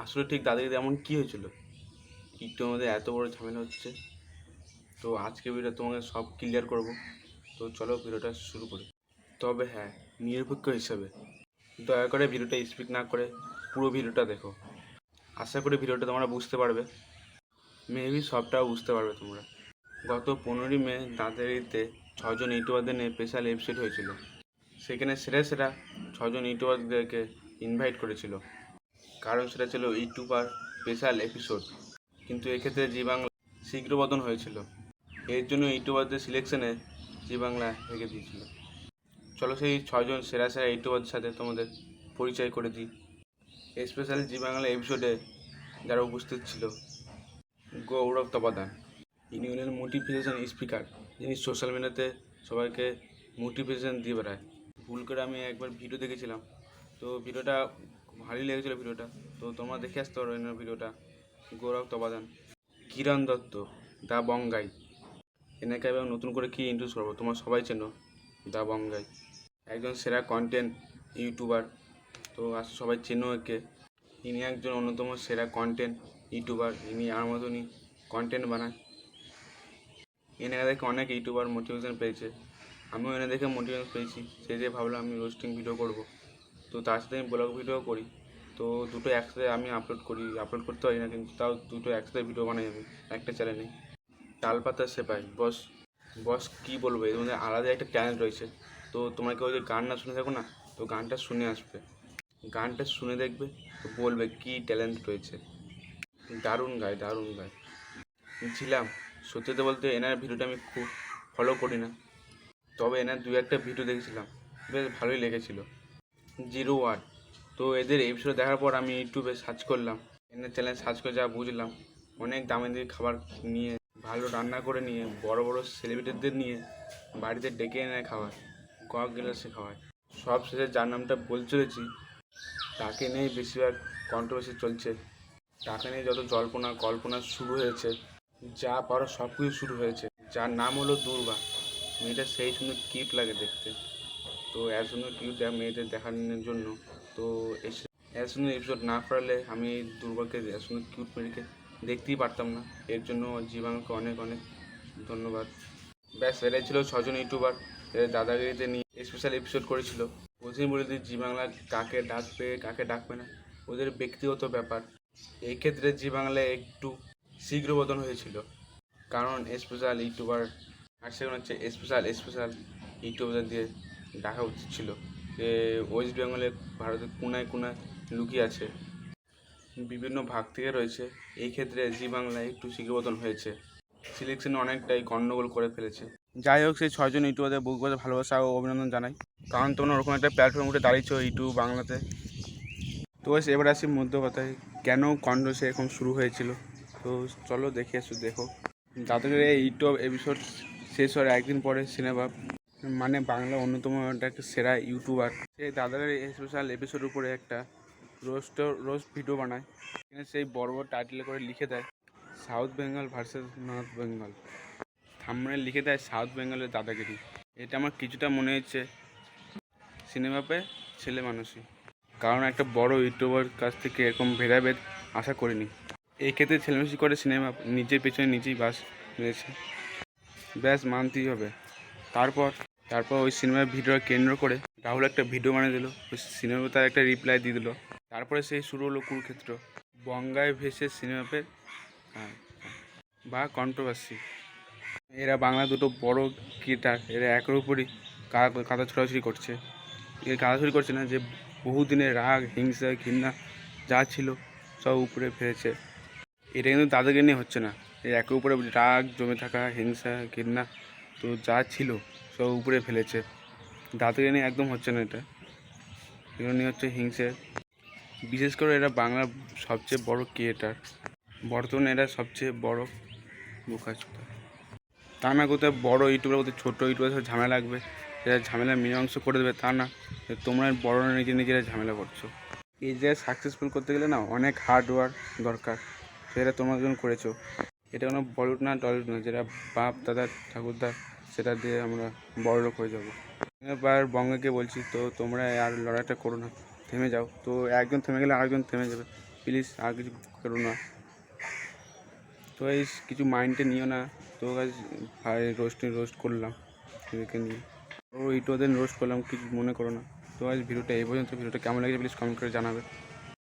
আসলে ঠিক দাদাগিরিতে এমন কী হয়েছিল? টিকটকের মধ্যে এত বড় ঝামেলা হচ্ছে। তো আজকে ভিডিও তোমাকে সব ক্লিয়ার করব। তো চলো ভিডিওটা শুরু করি। তবে হ্যাঁ, নিরপেক্ষ হিসাবে দয়া করে ভিডিওটা স্কিপ না করে পুরো ভিডিওটা দেখো। আশা করি ভিডিওটা তোমরা বুঝতে পারবে, মেবি সবটাও বুঝতে পারবে তোমরা। গত 15ই মে দাদাগিরিতে 6জন ইউটিউবারদের নিয়ে স্পেশাল এপিসোড হয়েছিল। সেখানে সেরা সেরা 6জন ইউটিউবারদেরকে ইনভাইট করেছিল, কারণ সেটা ছিল ইউটিউবার স্পেশাল এপিসোড। কিন্তু এক্ষেত্রে জি বাংলা শীঘ্র বদন হয়েছিল, এর জন্য ইউটিউবারদের সিলেকশনে জি বাংলা হেগে দিয়েছিল। চলো সেই 6জন সেরা সেরা ইউটিউবারদের সাথে তোমাদের পরিচয় করে দিই। স্পেশাল জি বাংলা এপিসোডে যারা উপস্থিত ছিল: গৌরব তপাদান, ইনি হলেন মোটিভেশন স্পিকার, যিনি সোশ্যাল মিডিয়াতে সবাইকে মোটিভেশন দিয়ে বেড়ায়। ভুল করে আমি একবার ভিডিও দেখেছিলাম, তো ভিডিওটা ভালোই লেগেছিলো ভিডিওটা, তো তোমরা দেখে আসতে পারো এনার ভিডিওটা। গৌরব তপাদান। কিরণ দত্ত, দা বঙ্গাই, এনাকে এবং নতুন করে কি ইন্ট্রোডিউস করবো, তোমরা সবাই চেনো দা বঙ্গাই, একজন সেরা কন্টেন্ট ইউটিউবার। তো সবাই চেনো একে। ইনি একজন অন্যতম সেরা কন্টেন্ট ইউটিউবার, ইনি আমার মতনই কন্টেন্ট বানায়। এনাকে দেখে অনেক ইউটিউবার মোটিভেশন পেয়েছে, আমিও এনে দেখে মোটিভেশন পেয়েছি। সেই যে ভাবলাম আমি রোস্টিং ভিডিও করব, তো তার সাথে আমি ব্লগ ভিডিও করি। তো দুটো একসাথে আমি আপলোড করতে পারি না, কিন্তু তাও দুটো একসাথে ভিডিও বানাই আমি একটা চ্যানেলে। তালপাতা সেপাই, বস বস কী বলবো, এর মধ্যে আলাদা একটা ট্যালেন্ট রয়েছে। তো তোমরা কেউ যদি গান না শুনে থাকো না, তো গানটা শুনে আসবে, গানটা শুনে দেখবে, তো বলবে কী ট্যালেন্ট রয়েছে। দারুণ গায়, দারুণ গায়। ছিলাম সত্যি তো বলতে এনার ভিডিওটা আমি খুব ফলো করি না, তবে এনার দু একটা ভিডিও দেখেছিলাম, বেশ ভালোই লেগেছিলো। 01। তো এদের এপিসোড দেখার পর আমি ইউটিউবে সার্চ করলাম, এনার চ্যানেল সার্চ করে যা বুঝলাম, অনেক দামি দামি খাবার নিয়ে, ভালো রান্না করে নিয়ে, বড় বড় সেলিব্রিটিদের নিয়ে বাড়িতে ডেকে এনে খাওয়ায়, কক গ্লাসে খাওয়ায়। সব শেষে যার নামটা বলতে চলেছি, তাকে নিয়েই বেশিরভাগ কন্ট্রোভার্সি চলছে। তাকে নিয়ে যত জল্পনা কল্পনা শুরু হয়েছে, যা পারো সব কিছু শুরু হয়েছে। যার নাম হলো দুর্বা। মেয়েটা সেই সুন্দর কিউট লাগে দেখতে, তো এত সুন্দর কিউট মেয়েদের দেখানোর জন্য, তো এত সুন্দর এপিসোড না করালে আমি এই দুর্বাকে এত সুন্দর কিউট মেয়েকে দেখতেই পারতাম না। এর জন্য জীবাঙ্গকে অনেক অনেক ধন্যবাদ। ব্যাস, এটাই ছিল 6জন ইউটিউবার এদের দাদাগিরিতে নিয়ে স্পেশাল এপিসোড করেছিল। প্রতিদিন বলে দিই জি বাংলা কাকে ডাকবে কাকে ডাকবে না, ওদের ব্যক্তিগত ব্যাপার। এই ক্ষেত্রে জি বাংলায় একটু শীঘ্র বদন হয়েছিল, কারণ স্পেশাল ইউটিউবার, আর সেখানে হচ্ছে স্পেশাল ইউটিউবারদের দিয়ে ডাকা উচিত ছিল। যে ওয়েস্ট বেঙ্গলে ভারতের কোনায় কোনায় লুকিয়ে আছে, বিভিন্ন ভাগ থেকে রয়েছে। এই ক্ষেত্রে জি বাংলায় একটু শীঘ্রবদন হয়েছে, সিলেকশনে অনেকটাই গণ্ডগোল করে ফেলেছে। যাই হোক, সেই 6জন ইউটিউবারদের বুক করে ভালোবাসা ও অভিনন্দন জানাই, কারণ তোমরা ওরকম একটা প্ল্যাটফর্ম উঠে দাঁড়িয়েছো ইউটিউব বাংলাতে। তো এবার আসি মধ্য কথায়, কেন কন্ট্রোভার্সি এরকম শুরু হয়েছিল। তো চলো দেখে এসো, দেখো। দাদাগিরি এই ইউটিউব এপিসোড শেষ হওয়ার একদিন পরে সিনেমা, মানে বাংলা অন্যতম একটা সেরা ইউটিউবার, সেই দাদাগিরি স্পেশাল এপিসোডের উপরে একটা রোস্ট ভিডিও বানায়। সেই বড় বড় টাইটেল করে লিখে দেয় সাউথ বেঙ্গল ভার্সেস নর্থ বেঙ্গল, থাম্বনেলে লিখে দেয় সাউথ বেঙ্গলের দাদাগিরি। এটা আমার কিছুটা মনে হচ্ছে সিনেমাপে ছেলে মানুষই, কারণ একটা বড় ইউটিউবার কাছ থেকে এরকম ভেদাভেদ আশা করিনি। এই ক্ষেত্রে ছেলেমানুষি করে সিনেমা নিজের পেছনে নিজেই বাস মেরেছে, ব্যাস মানতেই হবে। তারপর ওই সিনেমার ভিডিও কেন্দ্র করে রাহুল একটা ভিডিও বানিয়ে দিল, ওই সিনেমা তার একটা রিপ্লাই দিয়ে দিল। তারপরে সেই শুরু হলো কুরুক্ষেত্র, বঙ্গায় ভেসে সিনেমাপের বা কন্ট্রোভার্সি। এরা বাংলা দুটো বড় ক্রিয়েটার, এরা একের উপরই কাদা ছোড়াছুড়ি করছে। কাদা ছুড়ি করছে না, যে বহুদিনের রাগ হিংসা ঘৃণা যা ছিল সব উপরে ফেলেছে। এটা কিন্তু তাদেরকে নিয়ে হচ্ছে না, এই একের উপরে রাগ জমে থাকা হিংসা ঘৃণা তো যা ছিল সব উপরে ফেলেছে। দাদাকে নিয়ে একদম হচ্ছে না, এগুলো নিয়ে হচ্ছে হিংসে। বিশেষ করে এরা বাংলার সবচেয়ে বড় ক্রিয়েটার, বর্তমানে এরা সবচেয়ে বড় বোকাচোদা। তা না কোথায় বড় ইউটিউবের মধ্যে ছোটো ইউটিউবের সাথে ঝামেলা লাগবে, এরা ঝামেলা মীমাংস করে দেবে, তা না। তোমরা বড় নিজেরা ঝামেলা করছো। এই জায়গায় সাকসেসফুল করতে গেলে না অনেক হার্ডওয়ার্ক দরকার, সেটা তোমরা যখন করেছো। এটা কোনো বলিউড না টলিউড না, যেটা বাপ দাদা ঠাকুরদা সেটা দিয়ে আমরা বড় লোক হয়ে যাবো। এবার বঙ্গকে বলছি, তো তোমরা আর লড়াইটা করো না, থেমে যাও। তো একজন থেমে গেলে আরেকজন থেমে যাবে, প্লিজ আর কিছু করো না। তো গাইস কিছু মাইন্ডে নিও না। তো গাইস ভাই রোস্ট করলাম এদেরকে নিয়ে, ও ওদের রোস্ট করলাম, কিছু মনে করো না। তো গাইস ভিডিওটা এই পর্যন্ত। ভিডিওটা কেমন লাগছে প্লিজ কমেন্ট করে জানাবে।